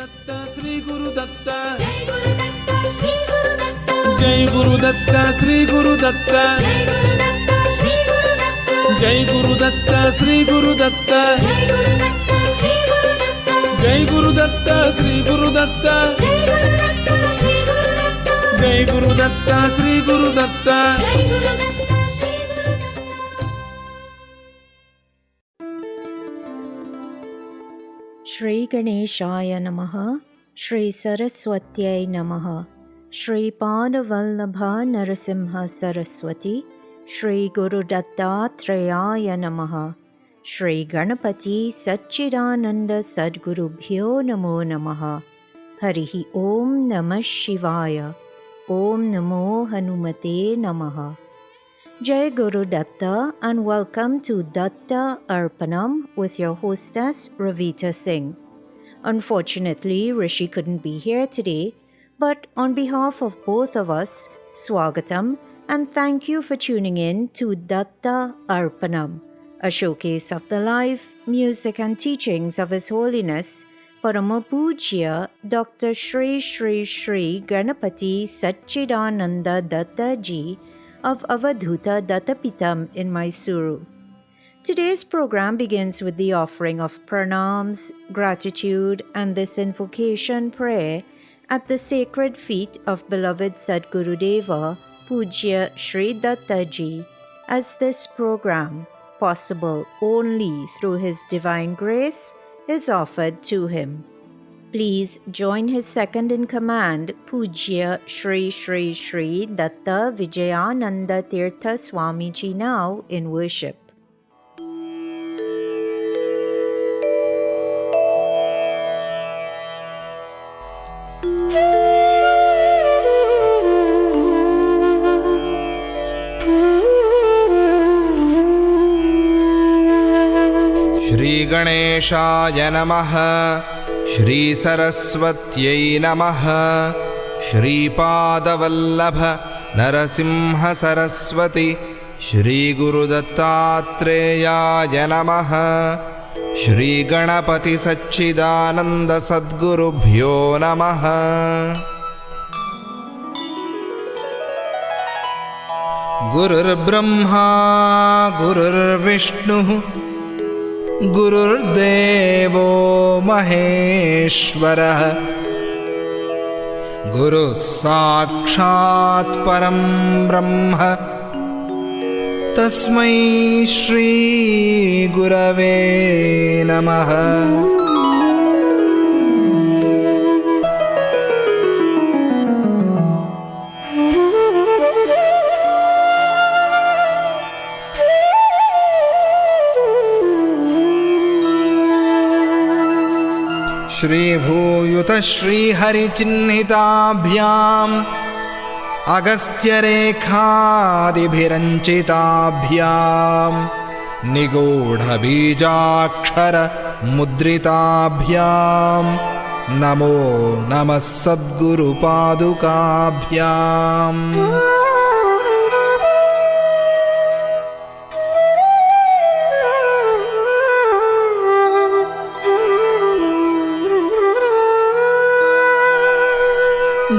Datta, Sri Guru Datta. Jai Guru Datta, Sri Guru Datta. Jai Guru Datta, Sri Guru Datta. Jai Guru Datta, Sri Guru Datta. Jai Guru Datta, Sri Guru Datta. Jai Guru Datta, Sri Guru Datta. Shri Ganeshaya Namaha, Shri Saraswatyai Namaha, Shri Padavallabha Narasimha Saraswati, Shri Guru Dattatreya Namaha, Shri Ganapati Satchidananda Sadgurubhyo Namo Namaha, Harihi Om Namah Shivaya, Om Namo Hanumate Namaha. Jai Guru Datta and welcome to Datta Arpanam with your hostess Ravita Singh. Unfortunately, Rishi couldn't be here today, but on behalf of both of us, Swagatam and thank you for tuning in to Datta Arpanam, a showcase of the life, music and teachings of His Holiness Paramapujya Dr. Shri Shri Shri Ganapati Satchidananda Datta Ji of Avadhuta Dattapitam in Mysuru. Today's program begins with the offering of pranams, gratitude, and this invocation prayer at the sacred feet of beloved Sadgurudeva, Pujya Shri Dattaji, as this program, possible only through His divine grace, is offered to him. Please join His second-in-command, Pujya Shri Shri Shri Datta Vijayananda Tirtha Swamiji now in worship. Shri Ganeshaya Namaha, Shri Saraswatyai Namaha, Shri Padavallabha Narasimha Saraswati, Shri Guru Dattatreya Namaha, Shri Ganapati Satchidananda Sadgurubhyo Namaha. Gurur Brahma, Gurur Vishnu, Gururdevo Maheshwarah, Guru Sakshat Param Brahma, Tasmai Shri Gurave Namaha. Shri Bhuyuta Shri Hari Chinnhitabhyam Agastya Rekhadibhiranchitabhyam Nigodha Bijakshara Mudritabhyam Namo Namah Sadguru Padukabhyam.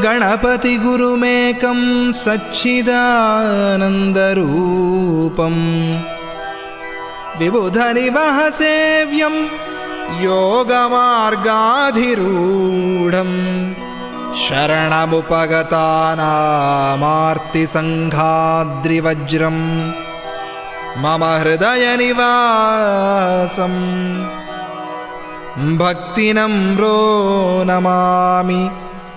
Ganapati Gurumekam Satchidanandarupam Vibhudhanivahasevyam Yogamargadhirudham Sharanamupagatanam Sanghadrivajram Mama Hridaya Nivasam Bhaktinamro Namami,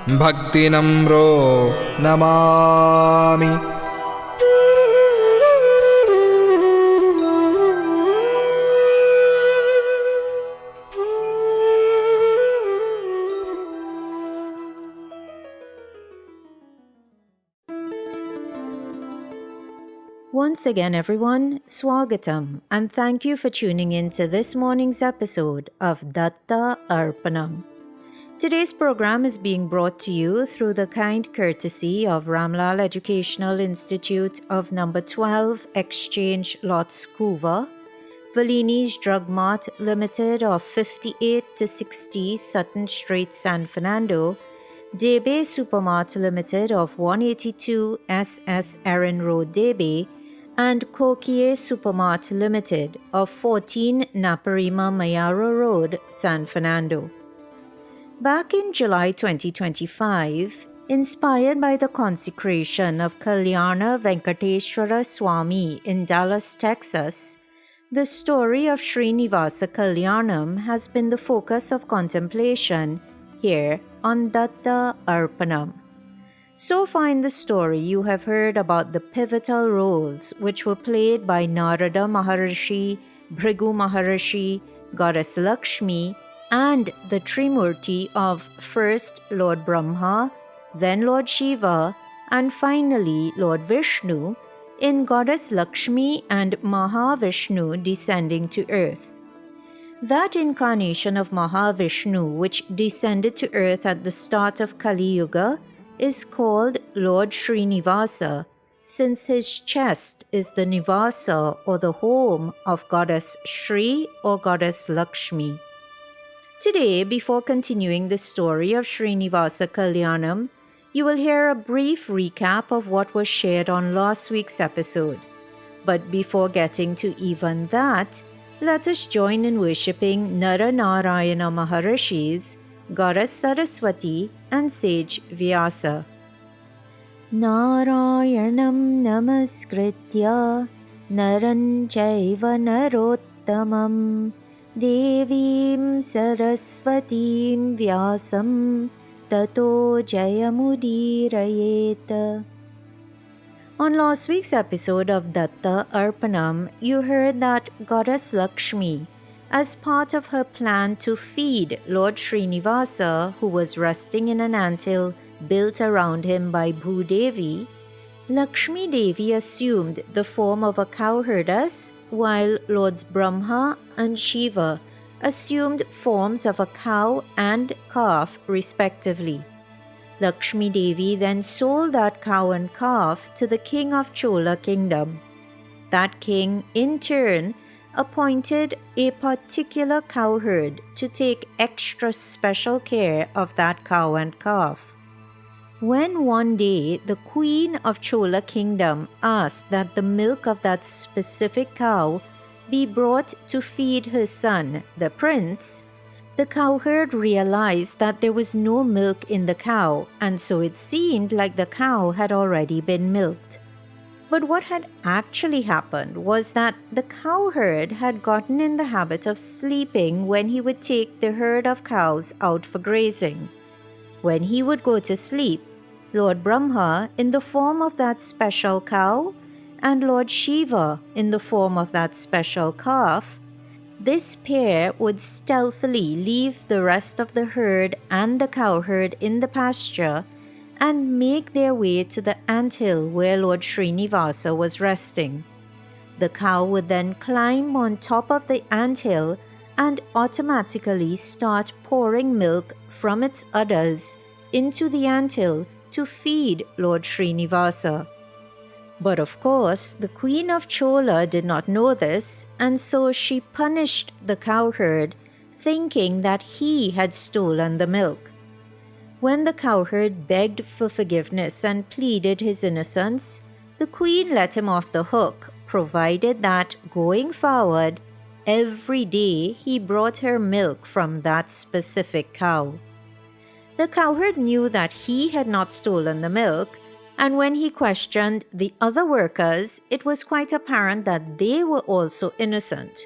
Bhaktinamro Namami. Once again, everyone, Swagatam, and thank you for tuning in to this morning's episode of Datta Arpanam. Today's program is being brought to you through the kind courtesy of Ramlal Educational Institute of Number 12 Exchange Lots, Couva, Vellini's Drug Mart Limited of 58 to 60 Sutton Street, San Fernando, Debe Supermart Limited of 182 SS Erin Road, Debe, and Coquier Supermart Limited of 14 Naparima Mayaro Road, San Fernando. Back in July 2025, inspired by the consecration of Kalyana Venkateshwara Swami in Dallas, Texas, the story of Srinivasa Kalyanam has been the focus of contemplation here on Datta Arpanam. So far in the story, you have heard about the pivotal roles which were played by Narada Maharishi, Bhrigu Maharishi, Goddess Lakshmi, and the Trimurti of first Lord Brahma, then Lord Shiva, and finally Lord Vishnu, in Goddess Lakshmi and Mahavishnu descending to earth. That incarnation of Mahavishnu, which descended to earth at the start of Kali Yuga, is called Lord Srinivasa, since his chest is the Nivasa or the home of Goddess Shri or Goddess Lakshmi. Today, before continuing the story of Srinivasa Kalyanam, you will hear a brief recap of what was shared on last week's episode. But before getting to even that, let us join in worshipping Nara Narayana Maharishis, Goddess Saraswati, and Sage Vyasa. Narayanam namaskritya naran chaiva narottamam devim saraswatim vyasam tato jayamudirayet. On last week's episode of Datta Arpanam, you heard that Goddess Lakshmi, as part of her plan to feed Lord Srinivasa, who was resting in an anthill built around him by Bhudevi, Lakshmi Devi assumed the form of a cowherdess, while Lords Brahma and Shiva assumed forms of a cow and calf respectively. Lakshmi Devi then sold that cow and calf to the king of Chola kingdom. That king, in turn, appointed a particular cowherd to take extra special care of that cow and calf. When one day the queen of Chola kingdom asked that the milk of that specific cow be brought to feed her son, the prince, the cowherd realized that there was no milk in the cow, and so it seemed like the cow had already been milked. But what had actually happened was that the cowherd had gotten in the habit of sleeping when he would take the herd of cows out for grazing. When he would go to sleep, Lord Brahma, in the form of that special cow, and Lord Shiva, in the form of that special calf, this pair would stealthily leave the rest of the herd and the cowherd in the pasture and make their way to the anthill where Lord Srinivasa was resting. The cow would then climb on top of the anthill and automatically start pouring milk from its udders into the anthill to feed Lord Srinivasa. But of course, the Queen of Chola did not know this, and so she punished the cowherd, thinking that he had stolen the milk. When the cowherd begged for forgiveness and pleaded his innocence, the queen let him off the hook, provided that, going forward, every day he brought her milk from that specific cow. The cowherd knew that he had not stolen the milk, and when he questioned the other workers, it was quite apparent that they were also innocent.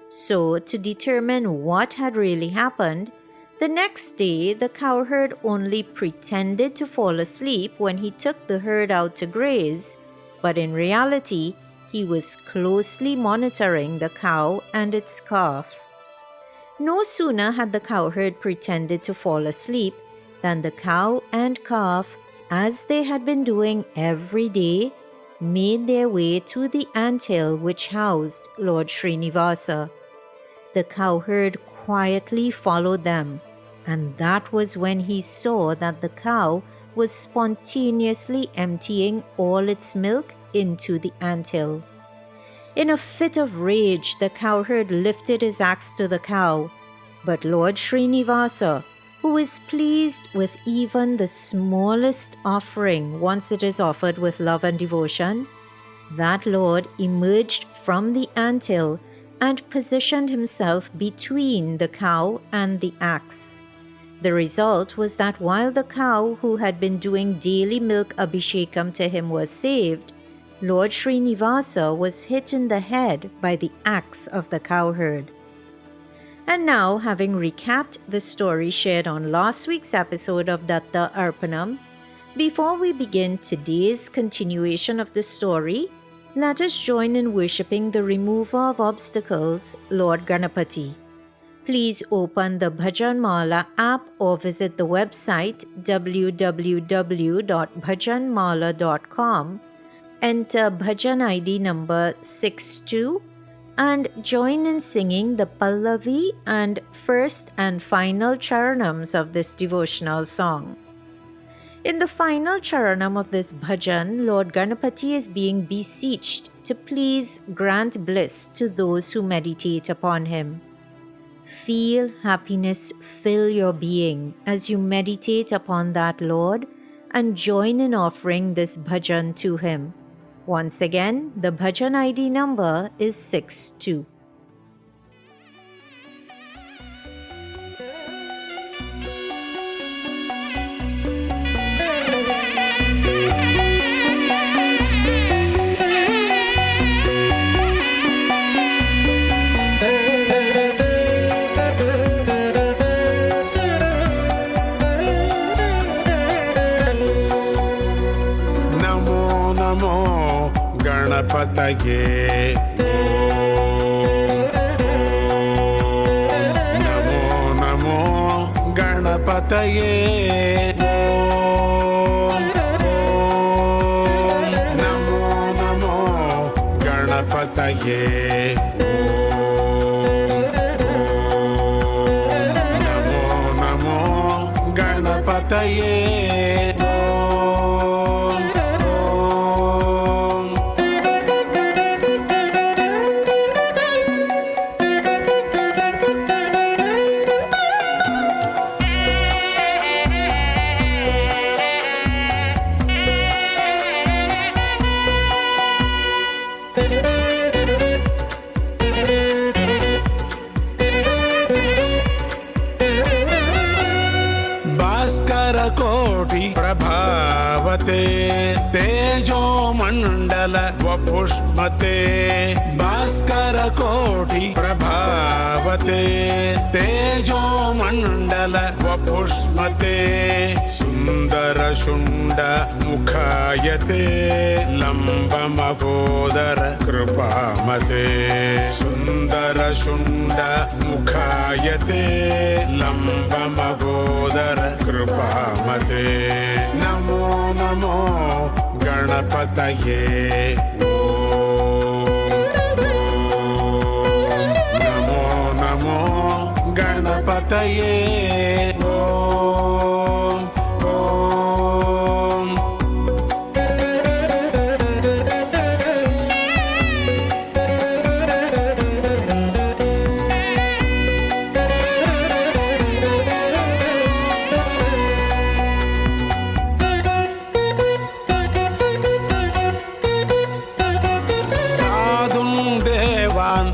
So, to determine what had really happened, the next day the cowherd only pretended to fall asleep when he took the herd out to graze, but in reality, he was closely monitoring the cow and its calf. No sooner had the cowherd pretended to fall asleep than the cow and calf, as they had been doing every day, made their way to the anthill which housed Lord Srinivasa. The cowherd quietly followed them, and that was when he saw that the cow was spontaneously emptying all its milk into the anthill. In a fit of rage, the cowherd lifted his axe to the cow, but Lord Srinivasa, who is pleased with even the smallest offering once it is offered with love and devotion, that Lord emerged from the anthill and positioned himself between the cow and the axe. The result was that while the cow who had been doing daily milk abhishekam to him was saved, Lord Srinivasa was hit in the head by the axe of the cowherd. And now, having recapped the story shared on last week's episode of Datta Arpanam, before we begin today's continuation of the story, let us join in worshipping the remover of obstacles, Lord Ganapati. Please open the Bhajan Mala app or visit the website www.bhajanmala.com, enter Bhajan ID number 62, and join in singing the Pallavi and first and final charanams of this devotional song. In the final charanam of this bhajan, Lord Ganapati is being beseeched to please grant bliss to those who meditate upon him. Feel happiness fill your being as you meditate upon that Lord and join in offering this bhajan to him. Once again, the bhajan ID number is 62. गणपतये नमो नमो गणपतये नमो नमो गणपतये नमो नमो गणपतये कोटि प्रभावते तेजो मंडल वपुष्मते भास्कर कोटि प्रभावते तेजो मंडल वपुष्मते सुंदर शुंड मुखायते लंबमगोदर कृपामते सुंदर शुंड मुखायते लंबमगोदर कृपामते नमो नमो गणपतये नमो नमो गणपतये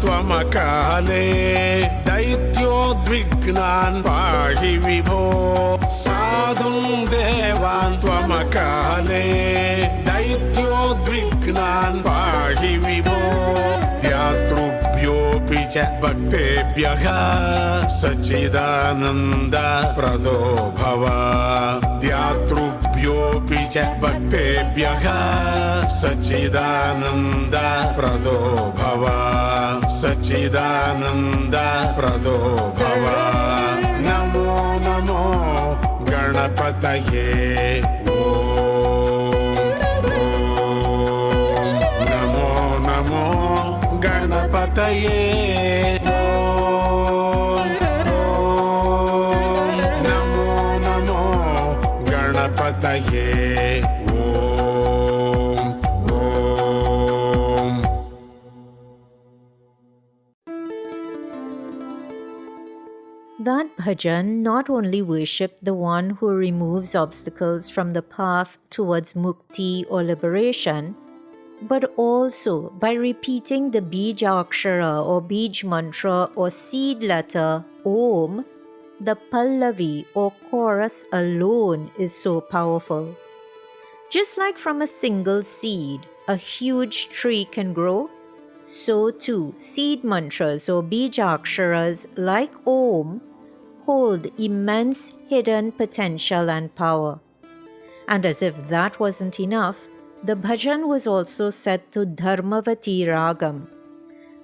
त्वमकाले दैत्योद्विग्नान् पाहि विभो साधुं देवान् त्वमकाले दैत्योद्विग्नान् पाहि विभो ध्यातृभ्योऽपि च भक्तेभ्यः सच्चिदानन्द प्रदो भव ध्यातृभ्योऽपि च भक्तेभ्यः सच्चिदानन्द प्रदो भव सच्चिदानन्द प्रदो भव नमो नमो गणपतये नमो नमो गणपतये नमो नमो गणपतये bhajan not only worship the one who removes obstacles from the path towards mukti or liberation, but also by repeating the bij akshara or bij mantra or seed letter Om, the pallavi or chorus alone is so powerful. Just like from a single seed, a huge tree can grow, so too seed mantras or bijaksharas like Om hold immense hidden potential and power. And as if that wasn't enough, the bhajan was also set to Dharmavati ragam.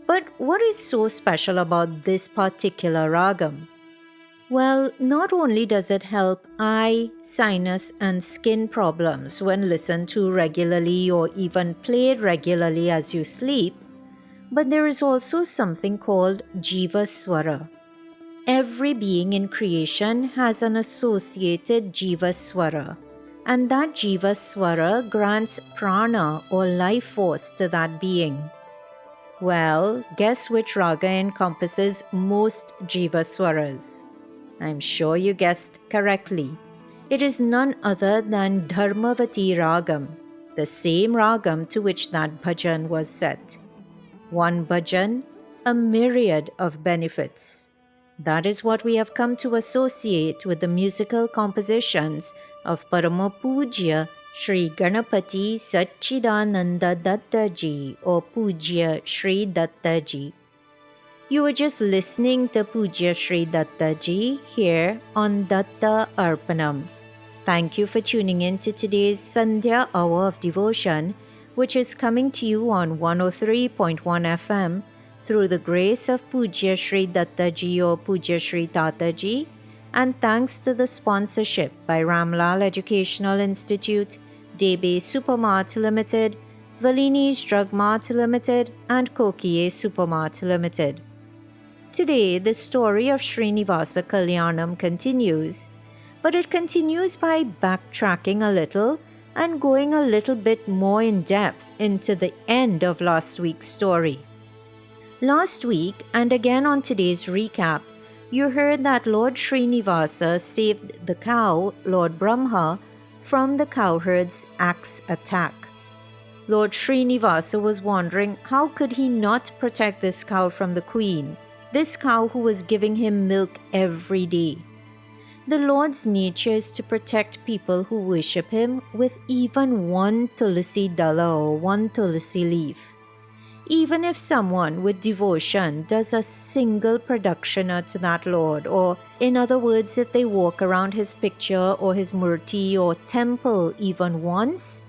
But what is so special about this particular ragam? Well, not only does it help eye, sinus, and skin problems when listened to regularly or even played regularly as you sleep, but there is also something called Jiva Swara. Every being in creation has an associated Jiva Swara, and that Jiva Swara grants prana or life force to that being. Well, guess which raga encompasses most Jiva Swaras? I'm sure you guessed correctly. It is none other than Dharmavati Ragam, the same ragam to which that bhajan was set. One bhajan, a myriad of benefits. That is what we have come to associate with the musical compositions of Parama Pujya Sri Ganapati Satchidananda Datta Ji or Pujya Sri Datta Ji. You were just listening to Pujya Sri Datta Ji here on Datta Arpanam. Thank you for tuning in to today's Sandhya Hour of Devotion, which is coming to you on 103.1 FM through the grace of Pujya Sri Datta Ji or Pujya Sri Tata Ji, and thanks to the sponsorship by Ramlal Educational Institute, Debe Supermart Limited, Valini's Drug Mart Limited, and Kokie Supermart Limited. Today, the story of Srinivasa Kalyanam continues, but it continues by backtracking a little and going a little bit more in depth into the end of last week's story. Last week, and again on today's recap, you heard that Lord Srinivasa saved the cow, Lord Brahma, from the cowherd's axe attack. Lord Srinivasa was wondering how could he not protect this cow from the queen, this cow who was giving him milk every day. The Lord's nature is to protect people who worship him with even one tulsi dala or one tulsi leaf. Even if someone with devotion does a single pradakshina to that Lord, or in other words, if they walk around his picture or his murti or temple even once,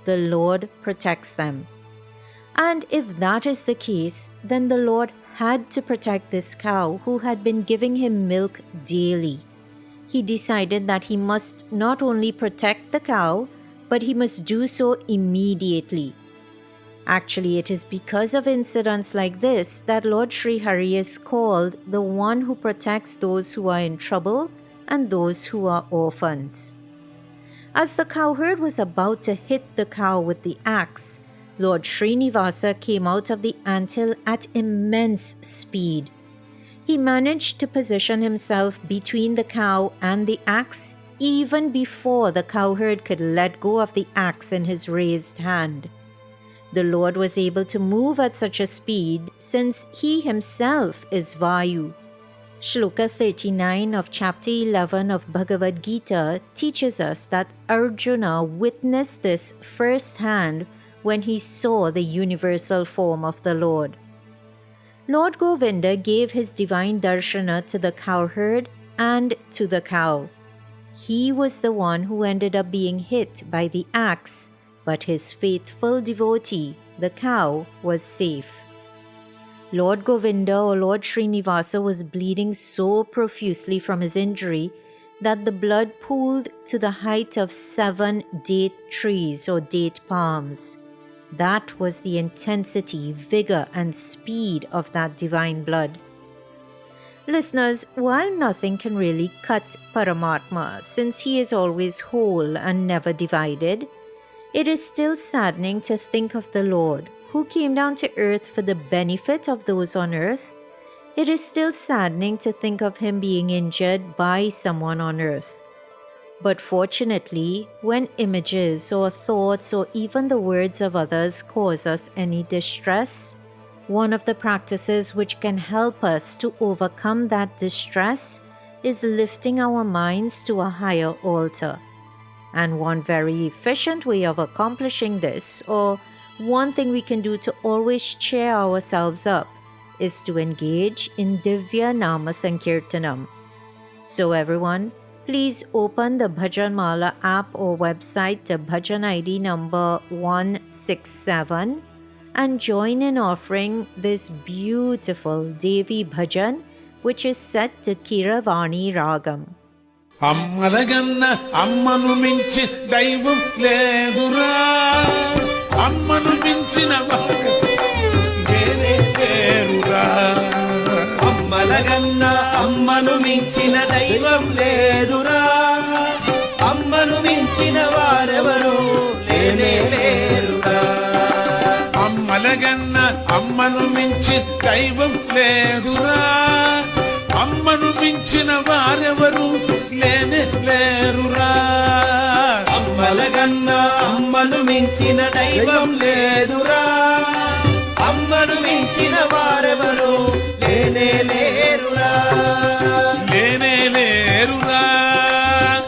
the Lord protects them. And if that is the case, then the Lord had to protect this cow who had been giving him milk daily. He decided that he must not only protect the cow, but he must do so immediately. Actually, it is because of incidents like this that Lord Sri Hari is called the one who protects those who are in trouble and those who are orphans. As the cowherd was about to hit the cow with the axe, Lord Srinivasa came out of the anthill at immense speed. He managed to position himself between the cow and the axe even before the cowherd could let go of the axe in his raised hand. The Lord was able to move at such a speed since he himself is Vayu. Shloka 39 of chapter 11 of Bhagavad Gita teaches us that Arjuna witnessed this firsthand when he saw the universal form of the Lord. Lord Govinda gave his divine darshana to the cowherd and to the cow. He was the one who ended up being hit by the axe, but his faithful devotee, the cow, was safe. Lord Govinda or Lord Srinivasa was bleeding so profusely from his injury that the blood pooled to the height of 7 date trees or date palms. That was the intensity, vigor, and speed of that divine blood. Listeners, while nothing can really cut Paramatma, since he is always whole and never divided, it is still saddening to think of the Lord, who came down to earth for the benefit of those on earth, It is still saddening to think of him being injured by someone on earth. But fortunately, when images or thoughts or even the words of others cause us any distress, one of the practices which can help us to overcome that distress is lifting our minds to a higher altar. And one very efficient way of accomplishing this, or one thing we can do to always cheer ourselves up, is to engage in Divya Nama Sankirtanam. So everyone, please open the Bhajan Mala app or website to Bhajan ID number 167 and join in offering this beautiful Devi Bhajan, which is set to Kiravani Ragam. అమ్మలగన్న అమ్మను మించి దైవం లేదురా, అమ్మను మించిన వాడు లేనే లేరురా. అమ్మలగన్న అమ్మను మించిన దైవం లేదురా, అమ్మను మించిన వారెవరు లేనే లేరురా. అమ్మలగన్న అమ్మను మించి దైవం లేదురా, అమ్మను మించిన వారెవరు లేనే లేరురా. అమ్మలగన్న అమ్మను మించిన దైవం లేదురా, అమ్మను మించిన వారెవరు లేనే లేరురా. లేనే లేరురా,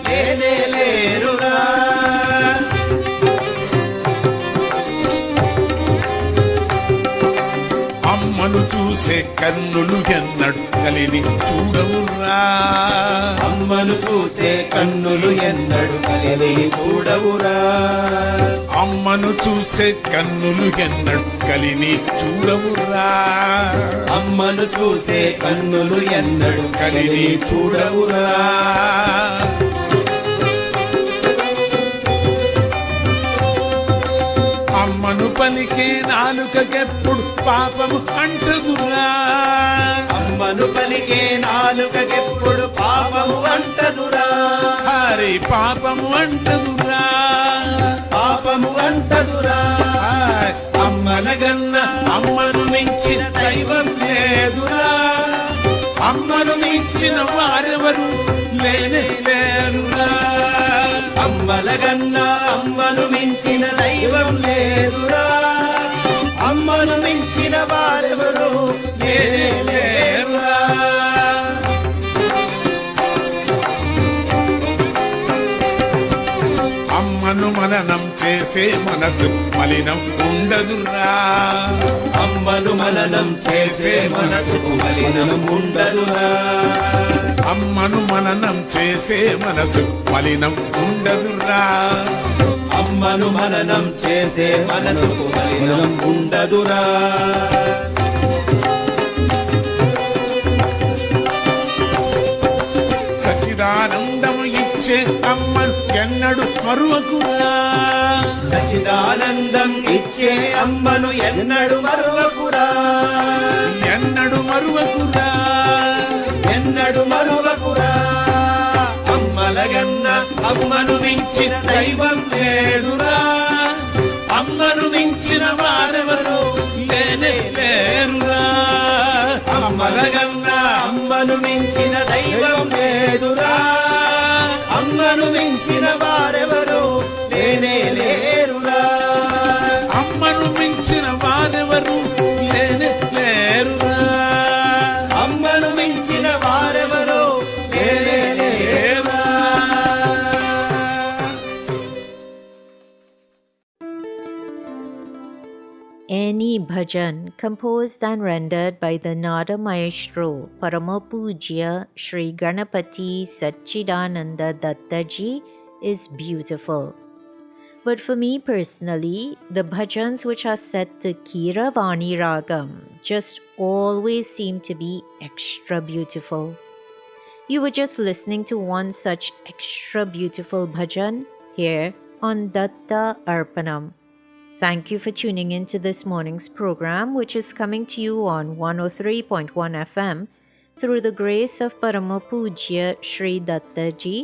లేనే లేరురా. అమ్మను చూసే కన్నులు ఎన్నడు కలిని చూడవురా. అమ్మను చూసే కన్నులు ఎన్నడు కలిని చూడవురా. అమ్మను చూసే కన్నులు ఎన్నడు కలిని చూడవురా. అమ్మను చూసే కన్నులు ఎన్నడు కలిని చూడవురా. అమ్మను పలికే నాలుకకెప్పుడు పాపము అంటదురా. అమ్మను పలికే నాలుకకెప్పుడు పాపము అంటదురా. హరి పాపము అంటదురా, పాపము అంటదురా. అమ్మలగన్న అమ్మను మించిన దైవం లేదురా, అమ్మను మించిన వారెవరు లేనే లేరురా. అమ్మలగన్న అమ్మను మించిన దైవం లేదురా, అమ్మను మించిన వారెవరు లేనే లేరురా. అమ్మను మననం చేసే మనసు మలినం ఉండదురా. అమ్మను మననం చేసే మనసుకు మలినం ఉండదురా. అమ్మను మననం చేసే మనసు మలినం ఉండదురా. అమ్మను మననం చేసే మనసుకు మలినం ఉండదురా. సచ్చిదానందము ఇచ్చే అమ్మను ఎన్నడు మరువకురా. సచిదానందం ఇచ్చే అమ్మను ఎన్నడు మరువకురా. ఎన్నడు మరువకురా, ఎన్నడు మరువకురా. అమ్మలగన్న అమ్మను మించిన దైవం లేదురా, అమ్మను మించిన వారెవరు లేనే లేరురా. అమ్మలగన్న అమ్మను మించిన దైవం లేదురా, అమ్మను మించిన వారెవరు లేనే లేరురా. అమ్మను మించిన వారెవరు లేనే లేరురా. అమ్మను మించిన వారెవరు లేనే లేరురా. Any bhajan composed and rendered by the Nada Maestro Paramapujya Sri Ganapati Satchidananda Datta Ji is beautiful. But for me personally, the bhajans which are set to Kiravani Ragam just always seem to be extra beautiful. You were just listening to one such extra beautiful bhajan here on Datta Arpanam. Thank you for tuning in to this morning's program, which is coming to you on 103.1 FM through the grace of Paramapujya Sri Datta Ji,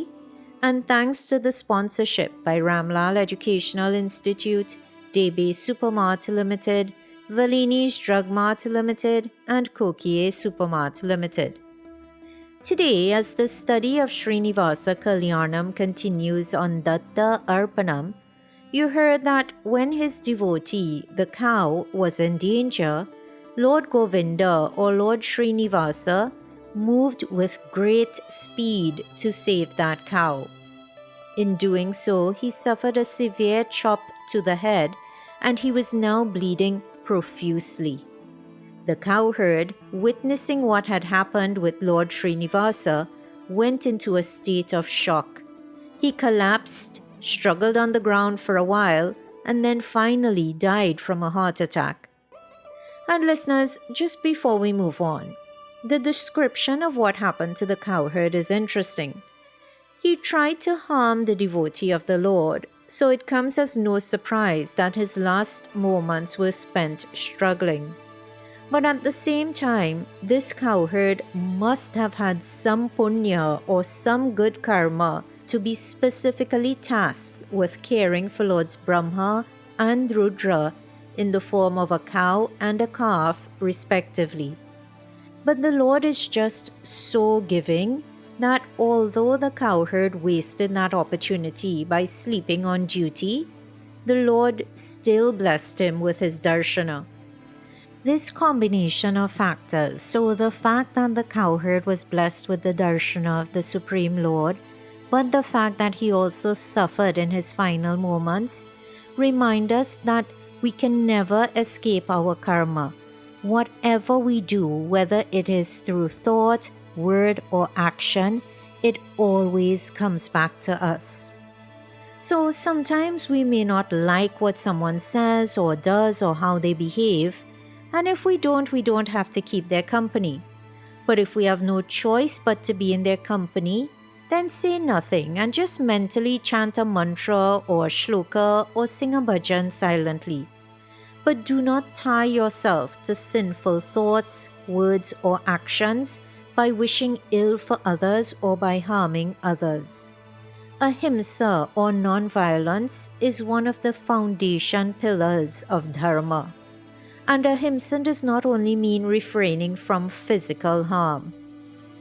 and thanks to the sponsorship by Ramlal Educational Institute, DB Supermart Limited, Valini's Drug Mart Limited, and Kokie Supermart Limited. Today, as the study of Srinivasa Kalyanam continues on Datta Arpanam, you heard that when his devotee, the cow, was in danger, Lord Govinda or Lord Srinivasa moved with great speed to save that cow. In doing so, he suffered a severe chop to the head and he was now bleeding profusely. The cowherd, witnessing what had happened with Lord Srinivasa, went into a state of shock. He collapsed, struggled on the ground for a while, and then finally died from a heart attack. And listeners, just before we move on, the description of what happened to the cowherd is interesting. He tried to harm the devotee of the Lord, so it comes as no surprise that his last moments were spent struggling. But at the same time, this cowherd must have had some punya or some good karma to be specifically tasked with caring for Lords Brahma and Rudra in the form of a cow and a calf, respectively. But the Lord is just so giving that although the cowherd wasted that opportunity by sleeping on duty, the Lord still blessed him with his darshana. This combination of factors, so the fact that the cowherd was blessed with the darshana of the Supreme Lord, but the fact that he also suffered in his final moments, remind us that we can never escape our karma. Whatever we do, whether it is through thought, word, or action, it always comes back to us. So sometimes we may not like what someone says or does or how they behave, and if we don't have to keep their company. But if we have no choice but to be in their company, then say nothing and just mentally chant a mantra or a shloka or sing a bhajan silently. But do not tie yourself to sinful thoughts, words, or actions by wishing ill for others or by harming others. Ahimsa or non-violence is one of the foundation pillars of dharma. And ahimsa does not only mean refraining from physical harm.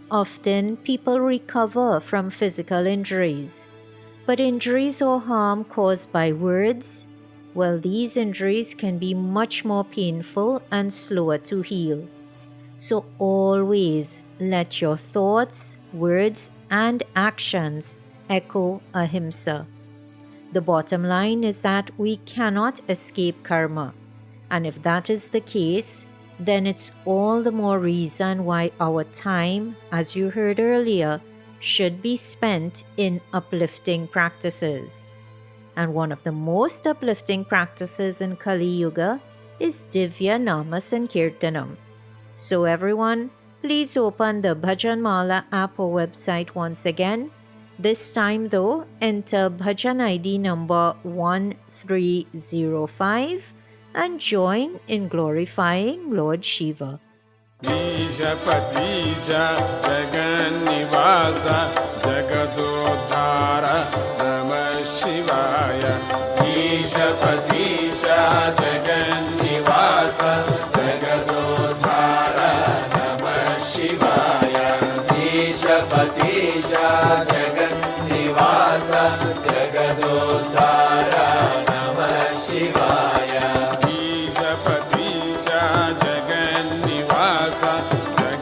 Often people recover from physical injuries, but injuries or harm caused by words, well, these injuries can be much more painful and slower to heal. So always let your thoughts, words, and actions echo ahimsa. The bottom line is that we cannot escape karma. And if that is the case, then it's all the more reason why our time, as you heard earlier, should be spent in uplifting practices. And one of the most uplifting practices in Kali Yuga is Divya Nama Sankirtanam. So everyone, please open the Bhajan Mala app or website once again. This time though, enter Bhajan ID number 1305 and join in glorifying Lord Shiva. Isha Patisha Jagannivasa Jagadodhara Namah Shivaya. Isha Patisha Jagannivasa Jagadodhara Namah Shivaya. Isha Patisha Jagannivasa Jagadodhara Namah Shivaya.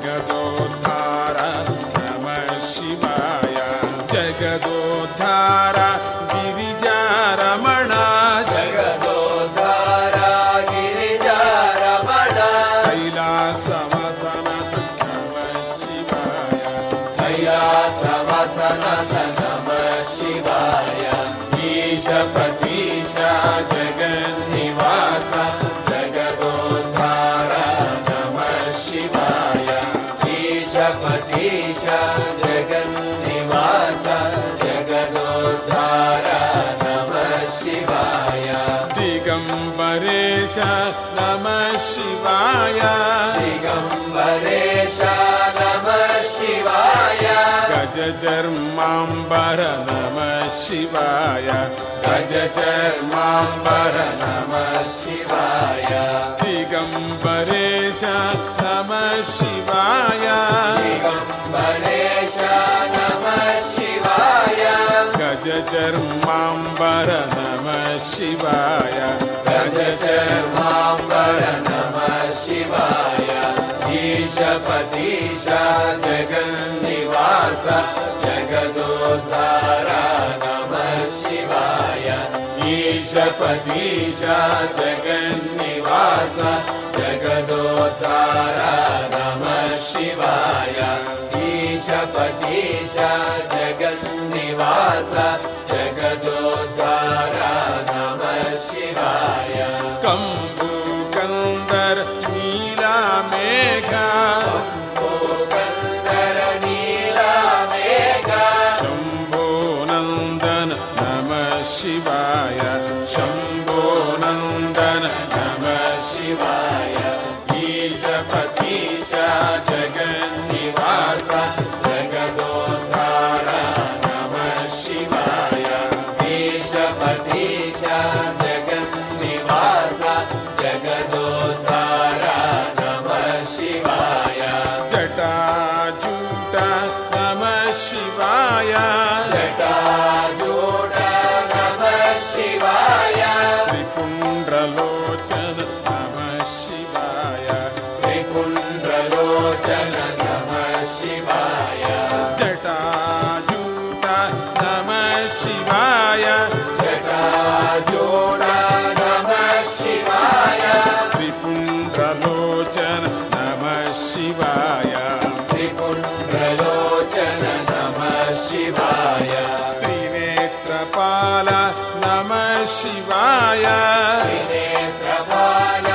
Jagadodhara Namah Shivaya. Jagadodhara Girijaramana. Jagadodhara Girijaramana. Kailasavasanatha Namah Shivaya. Kailasavasanatha Namah Shivaya. Isha Patisha Jagannivasa Jagadodhara Namah Shivaya. Isha Patisha Jagannivasa Jagadodhara Namah Shivaya. Digambaresha Namah Shivaya. Digambaresha Namah Shivaya. చర్మాంబర నమ శివాయ గజచర్మాంబర నమః శివాయ దిగంబరేశ నమ శివాయ దిగంబరేశ నమః శివాయ గజ చర్మాంబర నమ శివాయ గజచర్మాంబర నమః శివాయ ఈశపతీశ జగన్నివాస జగదోద్ధార నమః శివాయ ఈశపతీశ జగన్నివాస జగదోద్ధార నమః శివాయ ఈశపతీశ జగన్నివాస జగదోద్ధార నమః శివాయ కంబుకందర నీలమేఘ కందర నీలమేఘ శంభో నందన నమ శివాయ శంభో నందన నమ శివాయ ఈశపతీశ జగన్నివాస జగదోద్ధార నమ శివాయ ఈశపతీశ జగన్నివాస జగదోద్ధార నమ శివాయ జటాజూట నమ శివాయ జటాజూట నమ శివాయ త్రిపుండ్రలోచన నమ శివాయ త్రిపుండ్రలోచన నమ శివాయ జటాజూట నమ శివాయ జటాజూట నమ శివాయ త్రిపుండ్రలోచన నమ శివాయ త్రిపుండ్రలోచన నమ శివాయ త్రినేత్రపాల నమ శివాయ త్రినేత్రపాల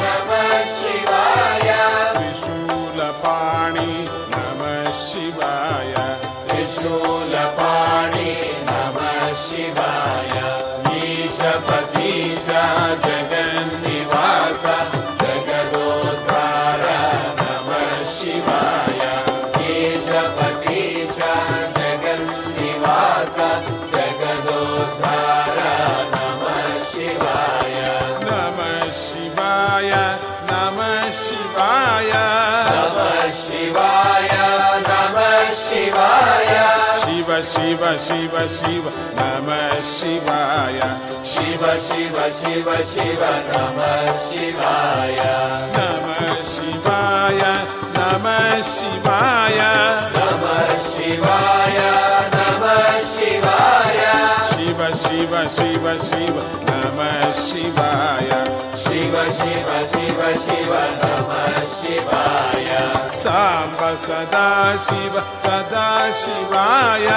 నమ శివాయ త్రిశూలపాణి నమ శివాయ త్రిశూలపాణి నమ శివాయ ఈశపతీశ జగన్నివాస జగదోద్ధార నమ శివాయ ఈశపతీశ జగన్నివాస జగదోద్ధార నమ శివాయ నమ శివాయ నమ శివాయ నమ శివాయ నమ శివాయ శివ శివ శివ శివ నమ శివాయ శివ శివ శివ శివ నమ శివాయ నమ శివాయ నమ శివాయ నమ శివాయ నమ శివాయ శివ శివ శివ శివ నమ శివాయ శివ శివ శివ శివ నమ శివాయ సాంబ సదా శివ సదా శివాయ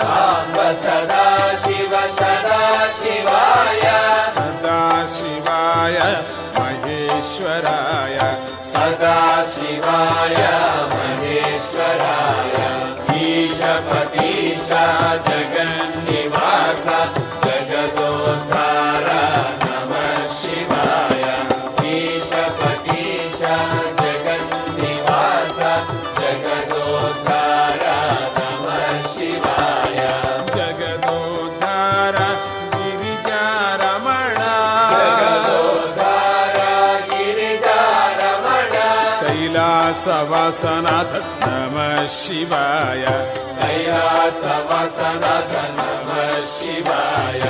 సాంబ సదా శివ సదా శివాయ సదా శివాయ మహేశ్వరాయ సదా శివాయ మహేశ్వరాయ ఈశపతీశ జగన్నివాస జగదోద్ధార నమ శివాయ ఈశపతీశ జగన్నివాస జగదోద్ధార నమ శివాయ జగదోద్ధార గిరిజారమణ జగదోద్ధార గిరిజారమణ కైలాసవాసనాథ నమ శివాయ కైలాసవాసనాథ నమ శివాయ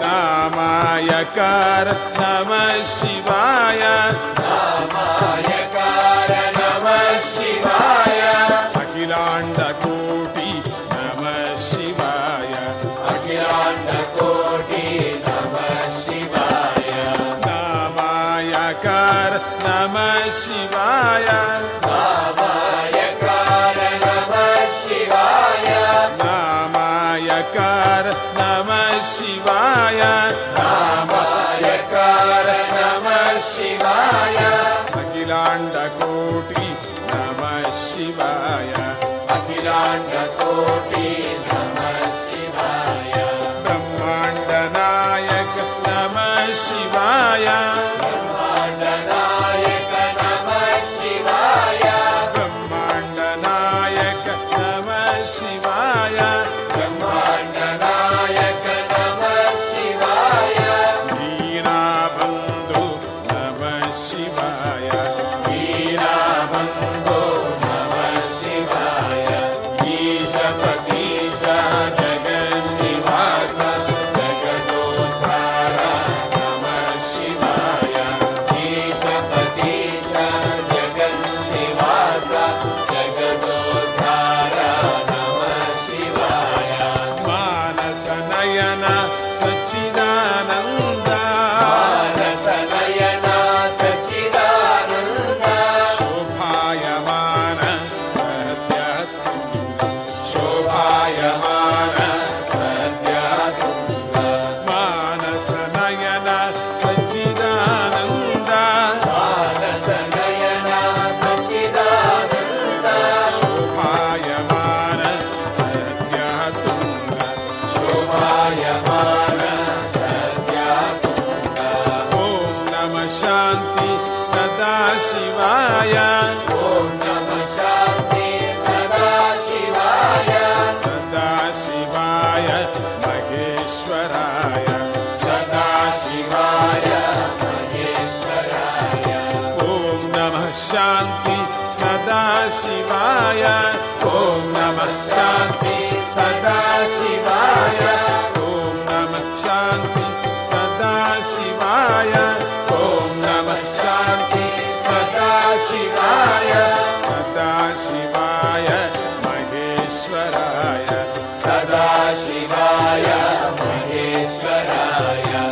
నామాయకార నమ శివాయ నామాయకార నమ శివాయ అఖిలాండ కోటి నమ శివాయ అఖిలాండ కోటి నమ శివాయ నామాయకార నమ శివాయ నామాయకార నమ శివాయ నామాయకార నమ శివాయ నామాయకార నమ శివాయ అఖిలాండ కోటి నమ శివాయ అఖిలాండ కోటి నమ శివాయ బ్రహ్మాండ నాయక నమ శివాయ బ్రహ్మాండ నాయక నమ శివాయ బ్రహ్మాండ నాయక నమ శివాయ Nayana Sachidananda Nayana Sachidananda Shobhayamana Satyatunga Shobhayamana Satyatunga Manasa Nayana Sachidananda Nayana Sachidananda Shobhayamana Satyatunga Shobhayamana Satyatunga Om Namah Shanti Sadashivaya Om Namah Shanti Sadashivaya Sadashivaya Maheshwaraya Sadashivaya Maheshwaraya Om Namah Shanti Sadashivaya Om Namah Shanti Sadashivaya Om Namah Shanti Sadashivaya Om Namah Shanti Sadashivaya Sadashivaya Maheshwaraya Sadashivaya Maheshwaraya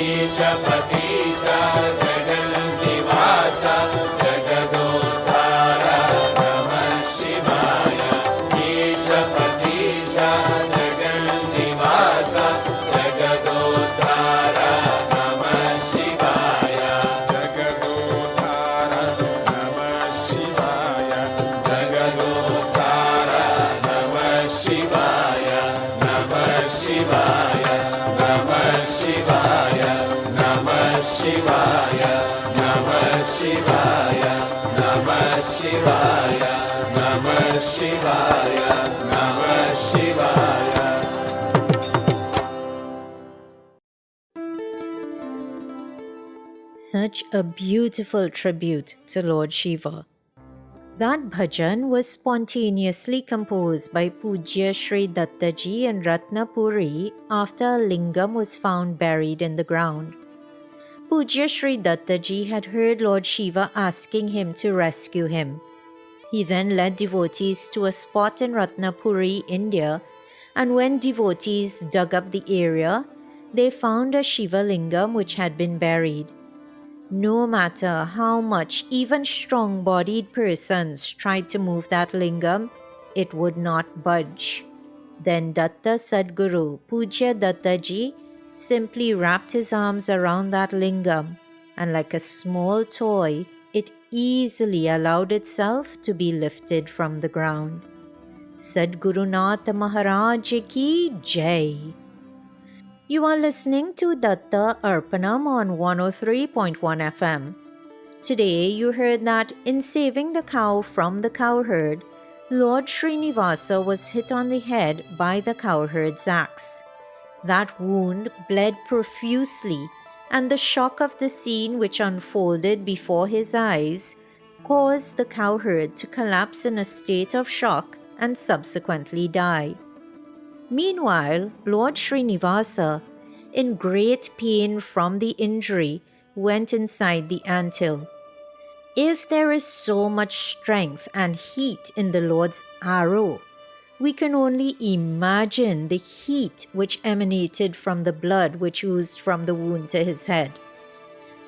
Ishapatisha Jagantivasa Jagadodhara Namah Shivaya Ishapatisha Jagantivasa Jagadodhara Namah Shivaya Jagadodhara Namah Shivaya Jagadodhara Namah Shivaya Namah Shivaya Namah Shivaya Namah Shivaya Namah Shivaya Namah Shivaya Namah Shivaya Namah Shivaya Such a beautiful tribute to Lord Shiva. That bhajan was spontaneously composed by Pujya Sri Dattaji in Ratnapuri after a lingam was found buried in the ground. Pujya Sri Dattaji had heard Lord Shiva asking him to rescue him. He then led devotees to a spot in Ratnapuri, India, and when devotees dug up the area, they found a Shiva lingam which had been buried. No matter how much even strong-bodied persons tried to move that lingam, it would not budge. Then Datta Sadguru, Pujya Dattaji, simply wrapped his arms around that lingam, and like a small toy, it easily allowed itself to be lifted from the ground. Sadguru Nath Maharaj Ki Jai. You are listening to Datta Arpanam on 103.1 FM. Today you heard that in saving the cow from the cowherd, Lord Srinivasa was hit on the head by the cowherd's axe. That wound bled profusely, and the shock of the scene which unfolded before his eyes caused the cowherd to collapse in a state of shock and subsequently die. Meanwhile, Lord Srinivasa, in great pain from the injury, went inside the anthill. If there is so much strength and heat in the Lord's arrow, we can only imagine the heat which emanated from the blood which oozed from the wound to his head.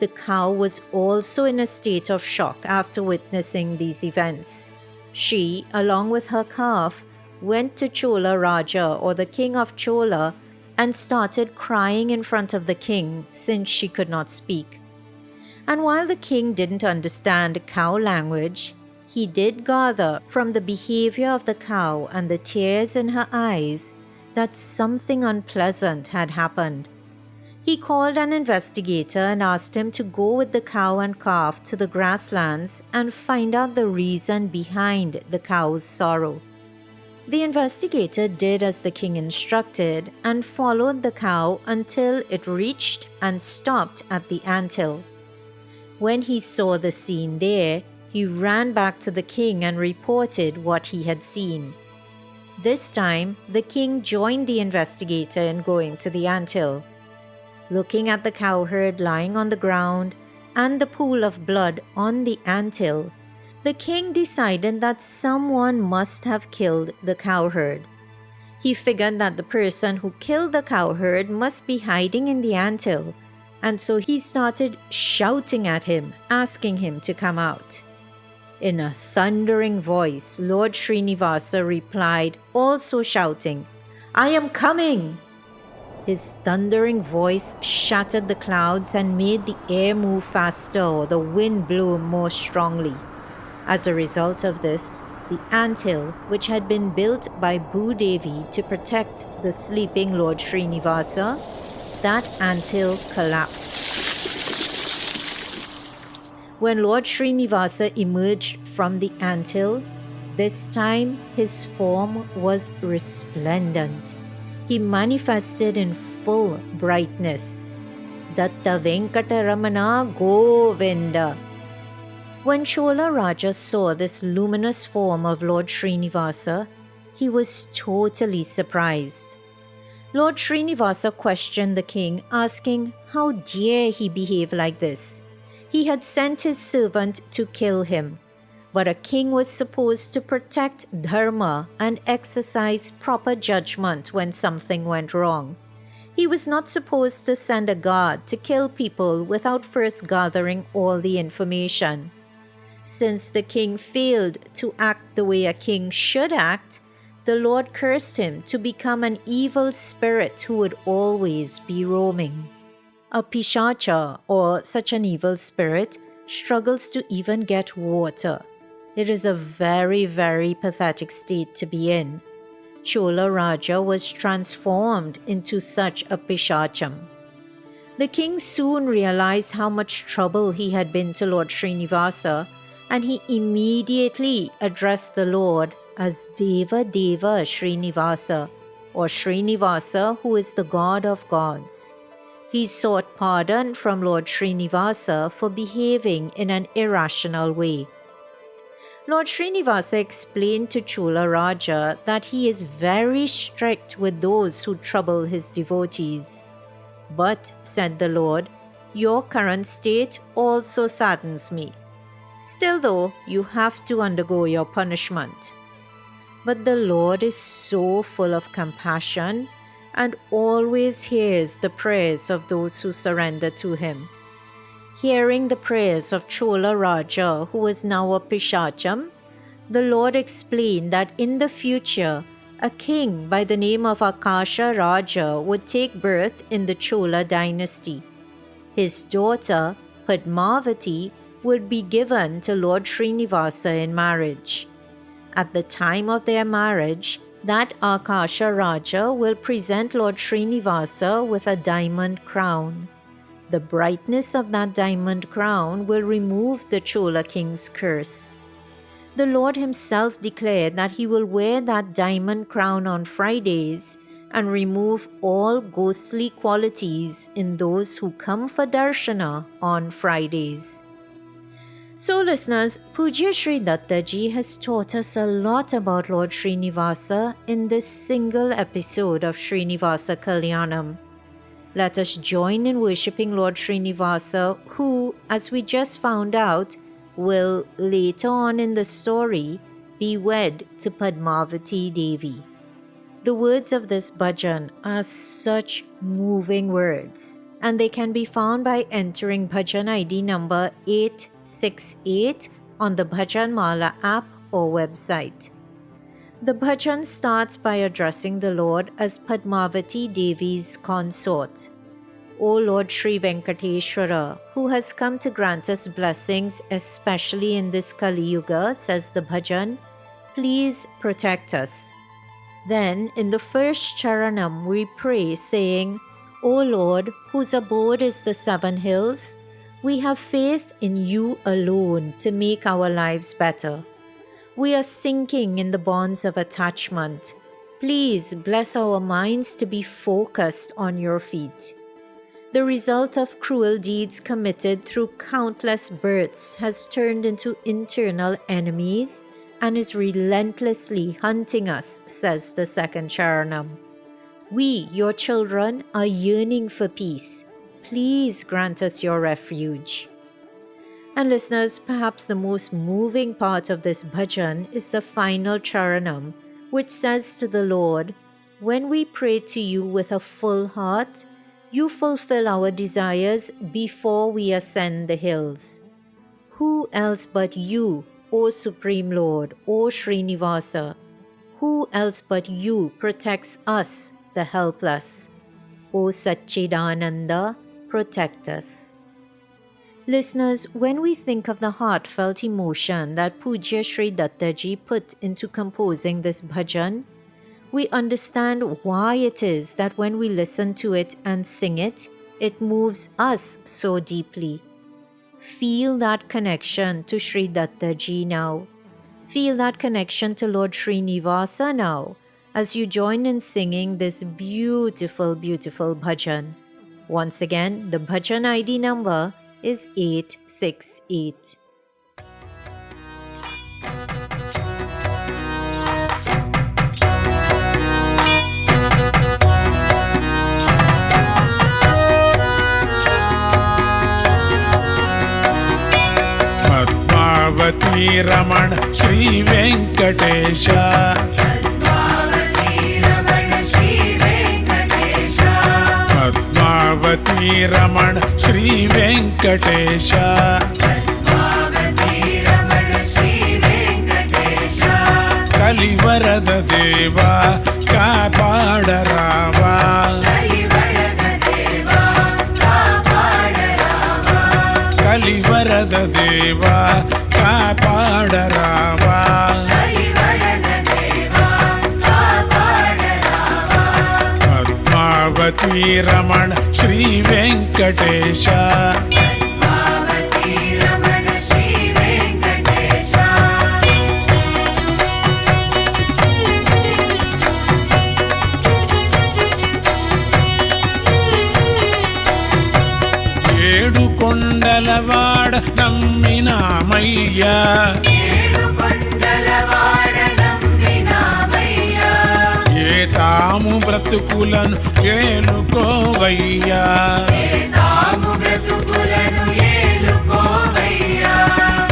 The cow was also in a state of shock after witnessing these events. She, along with her calf, went to Chola Raja, or the king of Chola, and started crying in front of the king since she could not speak. And while the king didn't understand cow language, he did gather from the behavior of the cow and the tears in her eyes that something unpleasant had happened. He called an investigator and asked him to go with the cow and calf to the grasslands and find out the reason behind the cow's sorrow. The investigator did as the king instructed and followed the cow until it reached and stopped at the anthill. When he saw the scene there, he ran back to the king and reported what he had seen. This time, the king joined the investigator in going to the anthill. Looking at the cowherd lying on the ground and the pool of blood on the anthill, the king decided that someone must have killed the cowherd. He figured that the person who killed the cowherd must be hiding in the anthill, and so he started shouting at him, asking him to come out. In a thundering voice, Lord Srinivasa replied, also shouting, "I am coming!" His thundering voice shattered the clouds and made the air move faster or the wind blow more strongly. As a result of this, the anthill, which had been built by Bhudevi to protect the sleeping Lord Srinivasa, that anthill collapsed. When Lord Srinivasa emerged from the anthill, this time his form was resplendent. He manifested in full brightness. Datta Venkataramana Govinda. When Chola Raja saw this luminous form of Lord Srinivasa, he was totally surprised. Lord Srinivasa questioned the king, asking how dare he behave like this. He had sent his servant to kill him, but a king was supposed to protect dharma and exercise proper judgment when something went wrong. He was not supposed to send a guard to kill people without first gathering all the information. Since the king failed to act the way a king should act, the Lord cursed him to become an evil spirit who would always be roaming. A pishacha, or such an evil spirit, struggles to even get water. It is a very, very pathetic state to be in. Chola Raja was transformed into such a pishacham. The king soon realized how much trouble he had been to Lord Srinivasa, and he immediately addressed the Lord as Deva Deva Srinivasa, or Srinivasa, who is the God of gods. He sought pardon from Lord Srinivasa for behaving in an irrational way. Lord Srinivasa explained to Chola Raja that he is very strict with those who trouble his devotees. But, said the Lord, your current state also saddens me. Still though, you have to undergo your punishment. But the Lord is so full of compassion and always hears the prayers of those who surrender to him. Hearing the prayers of Chola Raja, who was now a Pishacham, the Lord explained that in the future, a king by the name of Akasha Raja would take birth in the Chola dynasty. His daughter, Padmavati, would be given to Lord Srinivasa in marriage. At the time of their marriage, that Akasha Raja will present Lord Srinivasa with a diamond crown. The brightness of that diamond crown will remove the Chola king's curse. The Lord himself declared that he will wear that diamond crown on Fridays and remove all ghostly qualities in those who come for darshana on Fridays. So listeners, Pujya Sri Dattaji has taught us a lot about Lord Srinivasa in this single episode of Srinivasa Kalyanam. Let us join in worshipping Lord Srinivasa, who, as we just found out, will later on in the story be wed to Padmavati Devi. The words of this bhajan are such moving words, and they can be found by entering bhajan ID number 868 on the Bhajan Mala app or website. The bhajan starts by addressing the Lord as Padmavati Devi's consort. O Lord Sri Venkateshwara, who has come to grant us blessings, especially in this Kali Yuga, says the bhajan, please protect us. Then, in the first charanam, we pray, saying, O Lord, whose abode is the 7 hills, we have faith in you alone to make our lives better. We are sinking in the bonds of attachment. Please bless our minds to be focused on your feet. The result of cruel deeds committed through countless births has turned into internal enemies and is relentlessly hunting us, says the second charanam. We, your children, are yearning for peace. Please grant us your refuge. And listeners, perhaps the most moving part of this bhajan is the final charanam, which says to the Lord, When we pray to you with a full heart, you fulfill our desires before we ascend the hills. Who else but you, O Supreme Lord, O Srinivasa? Who else but you protects us, the helpless? O Satchidananda, protect us. Listeners, when we think of the heartfelt emotion that Pujya Sri Dattaji put into composing this bhajan, we understand why it is that when we listen to it and sing it, it moves us so deeply. Feel that connection to Sri Dattaji now. Feel that connection to Lord Srinivasa now as you join in singing this beautiful, beautiful bhajan. Once again, the bhajan ID number is 868. Padmavati रमण श्री वेंकटेश पद्मावती रमण श्री वेंकटेश कलिवरद देवा कापाड रावा कलिवरद देवा कापाड रावा पद्मावती रमण श्री वेंकटेश కొండలవాడ నమ్మినామయ్యా ఏ తాము బ్రతుకులను ఏలుకోవయ్యా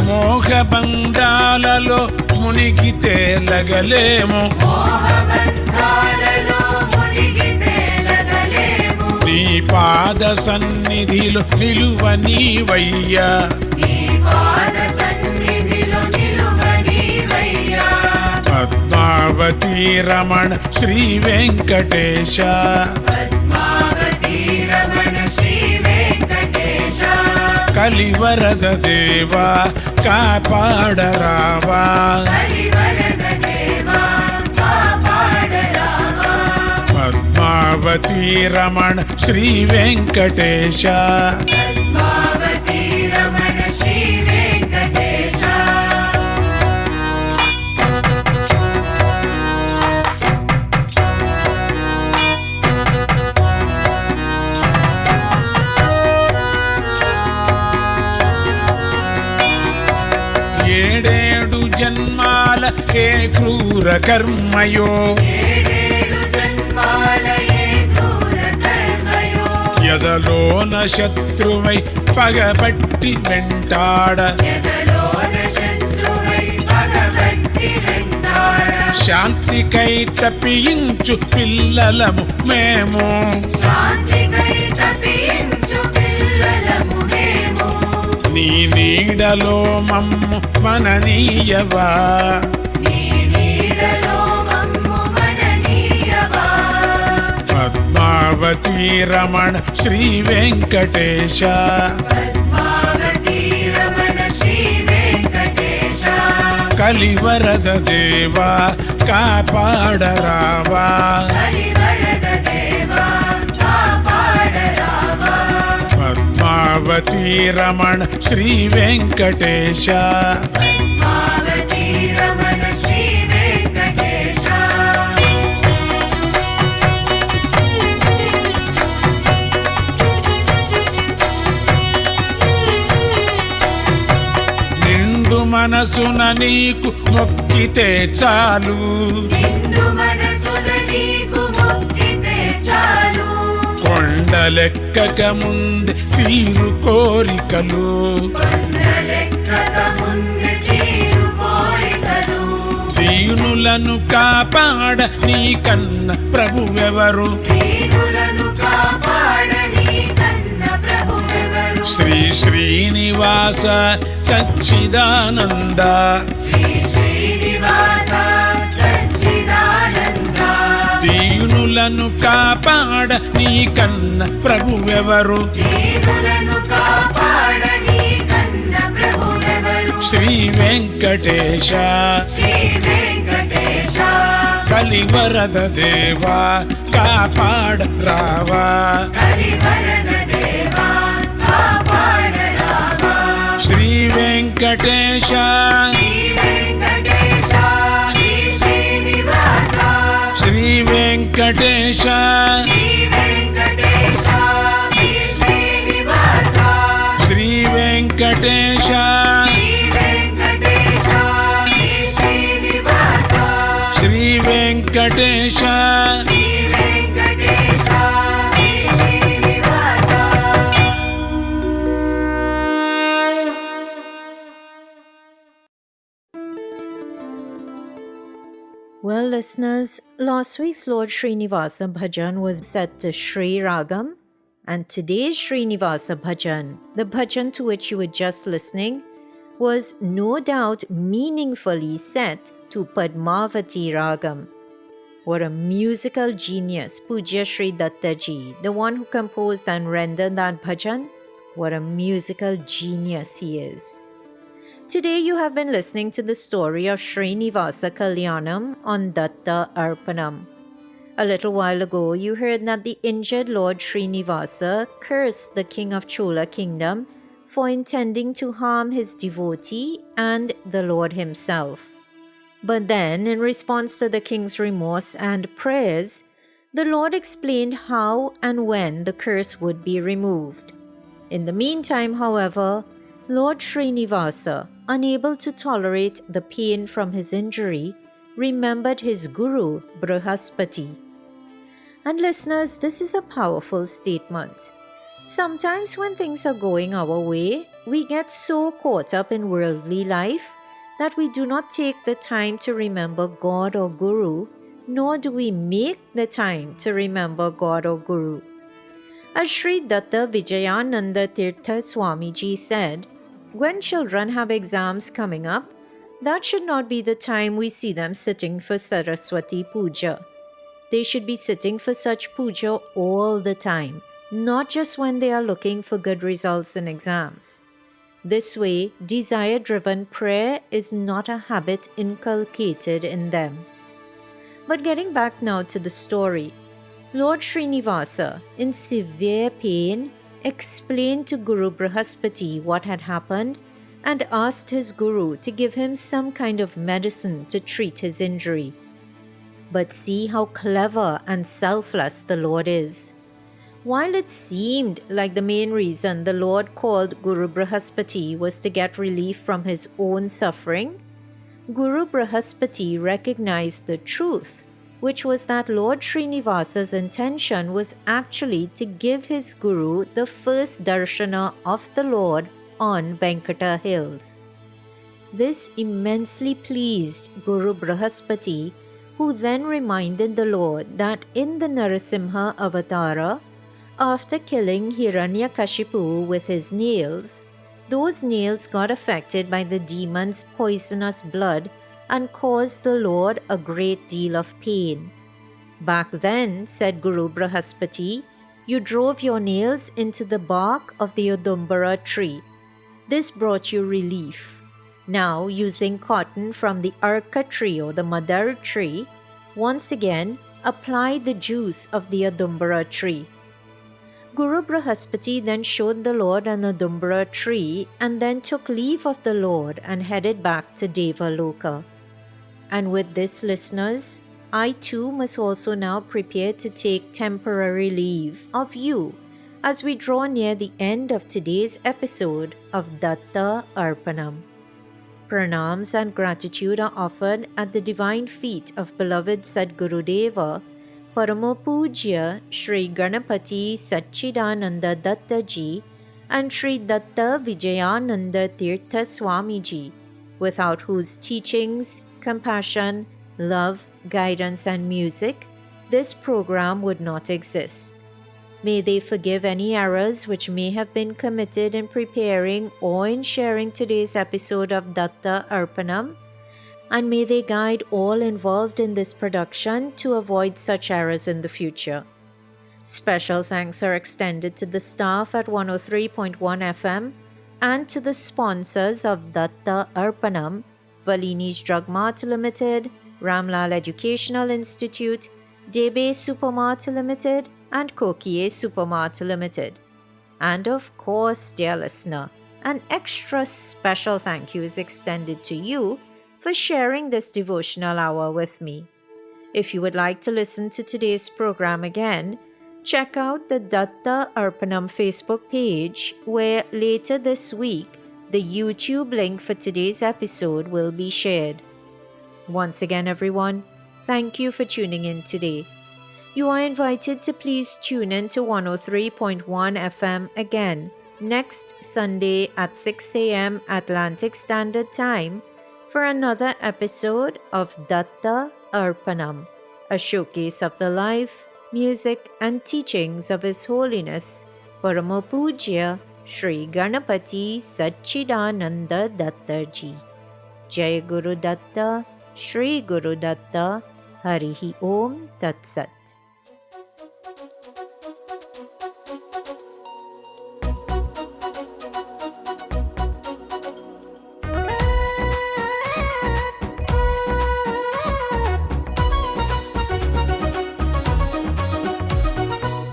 మోహబంధాలలో మునిగి తేలగలేము నీ పాద సన్నిధిలో నిలువ నీవయ్యా పద్మావతి రమణ శ్రీ వెంకటేశ కలివరద దేవా కాపాడ రావా పద్మావతి రమణ శ్రీ వెంకటేశ ఏడేడు జన్మాల ఏ క్రూర కర్మయో ఎదలోన శత్రువై పగబట్టి వెంటాడ శాంతికై తప్పించు పిల్లలము మేము నీ నీడలో మమ్ము మననీయవా పద్మావతి రమణ శ్రీ వెంకటేశ కలివరద దేవా కాపాడ రావా పద్మావతి రమణ శ్రీ వెంకటేశ మనసున నీకు మొక్కితే చాలు కొండలెక్కక ముందే తీరు కోరికలు దీనులను కాపాడ నీకన్న ప్రభువెవరు దీనులను కాపాడని కన్న ప్రభువెవరు? శ్రీ శ్రీనివాస సచ్చిదానంద శ్రీ శ్రీనివాస సచ్చిదానంద. దీనులను కాపాడ నీకన్న ప్రభువెవరు దీనులను కాపాడని కన్న ప్రభువెవరు? శ్రీ వెంకటేశ శ్రీ వెంకటేశ. కలివరద దేవా కాపాడ రావా కలివరద దేవా కాపాడ రావా. Shri Venkatesha Shri Venkatesha. Shri Srinivasa. Shri Venkatesha Shri Venkatesha. Shri Srinivasa. Shri Venkatesha Shri Venkatesha. Shri Srinivasa. Shri Venkatesha Shri Venkatesha. Shri Srinivasa. Well, listeners, last week's Lord Srinivasa Bhajan was set to Sri Ragam, and today's Srinivasa Bhajan, the bhajan to which you were just listening, was no doubt meaningfully set to Padmavati Ragam. What a musical genius, Pujya Sri Datta ji, the one who composed and rendered that bhajan. What a musical genius he is. Today you have been listening to the story of Srinivasa Kalyanam on Datta Arpanam. A little while ago, you heard that the injured Lord Srinivasa cursed the king of Chola kingdom for intending to harm his devotee and the Lord himself. But then, in response to the king's remorse and prayers, the Lord explained how and when the curse would be removed. In the meantime, however, Lord Srinivasa, unable to tolerate the pain from his injury, remembered his guru, Brihaspati. And listeners, this is a powerful statement. Sometimes when things are going our way, we get so caught up in worldly life that we do not take the time to remember God or Guru, nor do we make the time to remember God or Guru. As Sri Datta Vijayananda Tirtha Swamiji said, when children have exams coming up, that should not be the time we see them sitting for Saraswati Puja. They should be sitting for such puja all the time, not just when they are looking for good results in exams. This way, desire-driven prayer is not a habit inculcated in them. But getting back now to the story, Lord Srinivasa, in severe pain, explained to Guru Brihaspati what had happened and asked his guru to give him some kind of medicine to treat his injury. But see how clever and selfless the Lord is. While it seemed like the main reason the Lord called Guru Brihaspati was to get relief from his own suffering, Guru Brihaspati recognized the truth, which was that Lord Srinivasa's intention was actually to give his guru the first darshana of the Lord on Venkata Hills. This immensely pleased Guru Brihaspati, who then reminded the Lord that in the Narasimha Avatara, after killing Hiranyakashipu with his nails, those nails got affected by the demon's poisonous blood and caused the Lord a great deal of pain. Back then, said Guru Brihaspati, you drove your nails into the bark of the Udumbara tree. This brought you relief. Now, using cotton from the Arka tree or the Madar tree, once again apply the juice of the Udumbara tree. Guru Brihaspati then showed the Lord an Udumbara tree and then took leave of the Lord and headed back to Devaloka. And with this, listeners, I too must also now prepare to take temporary leave of you as we draw near the end of today's episode of Datta Arpanam. Pranams and gratitude are offered at the divine feet of beloved Sadgurudeva, Paramo Pujya Sri Ganapati Satchidananda Datta Ji and Sri Datta Vijayananda Tirtha Swamiji, without whose teachings, compassion, love, guidance, and music, this program would not exist. May they forgive any errors which may have been committed in preparing or in sharing today's episode of Datta Arpanam, and may they guide all involved in this production to avoid such errors in the future. Special thanks are extended to the staff at 103.1 FM and to the sponsors of Datta Arpanam, Valini's Drug Mart Limited, Ramlal Educational Institute, Debe Supermart Limited, and Kokie Supermart Limited. And of course, dear listener, an extra special thank you is extended to you for sharing this devotional hour with me. If you would like to listen to today's program again, check out the Datta Arpanam Facebook page, where later this week the YouTube link for today's episode will be shared. Once again, everyone, thank you for tuning in today. You are invited to please tune in to 103.1 FM again next Sunday at 6 a.m. Atlantic Standard Time for another episode of Datta Arpanam, a showcase of the life, music, and teachings of His Holiness Parama Pujya Sri Ganapati Satchidananda Datta Ji. Jai Guru Datta, Sri Guru Datta, Harihi Om Tat Sat.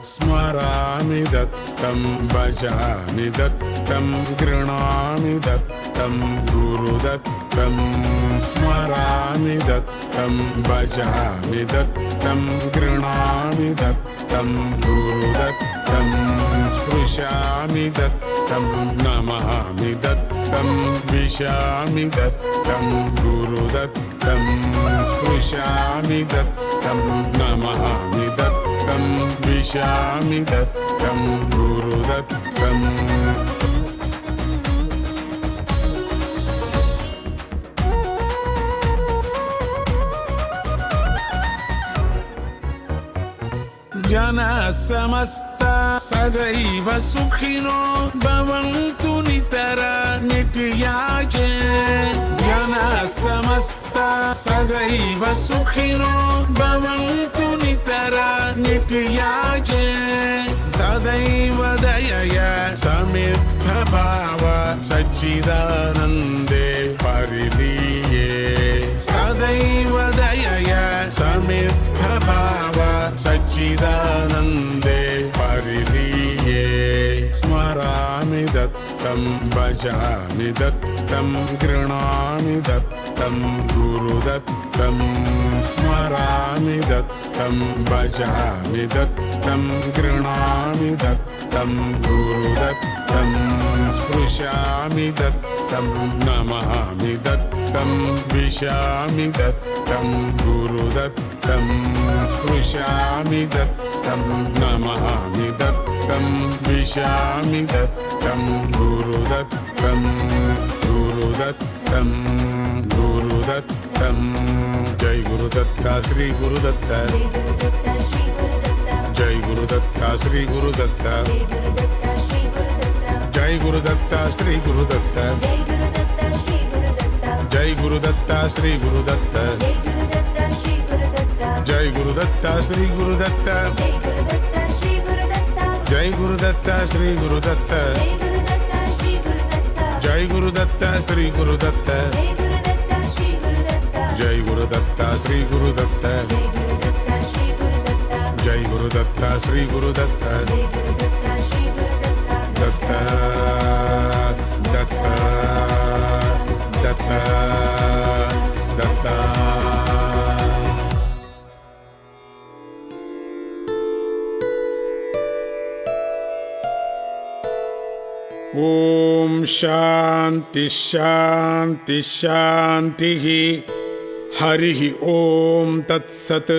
स्मरामि दत्तं भजामि दत्तं गृह्णामि दत्तं गुरुदत्तं स्मरामि दत्तं भजामि दत्तं गृह्णामि दत्तं गुरुदत्तं स्पृशामि दत्तं नमामि दत्तं विशामि दत्तं गुरुदत्तं स्पृशामि दत्तं नमामि दत्तं विशामि दत्तं गुरुदत्तम् जनः समस्ता सदैव सुखिनो भवन्तु नितरां नित्याचे जनः समस्ता सदैव सुखिनो भवन्तु नितरां नित्याचे सदैव दयया समिद्धभाव सच्चिदानन्दे परिलीये सदैव दयया समिद्धभाव सच्चिदानन्दे परिलीये स्मरामि दत्तं भजामि दत्तं गृह्णामि दत्तं गुरुदत्तं स्मरामि दत्तं भजामि दत्तं गृह्णामि दत्तं गुरुदत्तं स्पृशामि दत्तं नमामि दत्तं विशामि दत्तं गुरुदत्तं स्पृशामि दत्तं नमामि दत्तं विशामि दत्तं गुरुदत्तं गुरुदत्तं गुरुदत्तं जय गुरुदत्ता श्री गुरुदत्ता जय गुरुदत्ता श्री गुरुदत्ता जय गुरुदत्ता श्री गुरुदत्ता जय गुरुदत्ता श्री गुरुदत्ता जय गुरुदत्ता श्री गुरुदत्ता जय गुरुदत्ता श्री गुरुदत्ता जय गुरुदत्ता श्री गुरुदत्ता जय गुरुदत्ता श्री गुरुदत्ता जय गुरुदत्ता श्री गुरुदत्ता दत्ता दत्ता दत्ता दत्ता ओम शांति शांति शांति हरि ओम तत्सत्।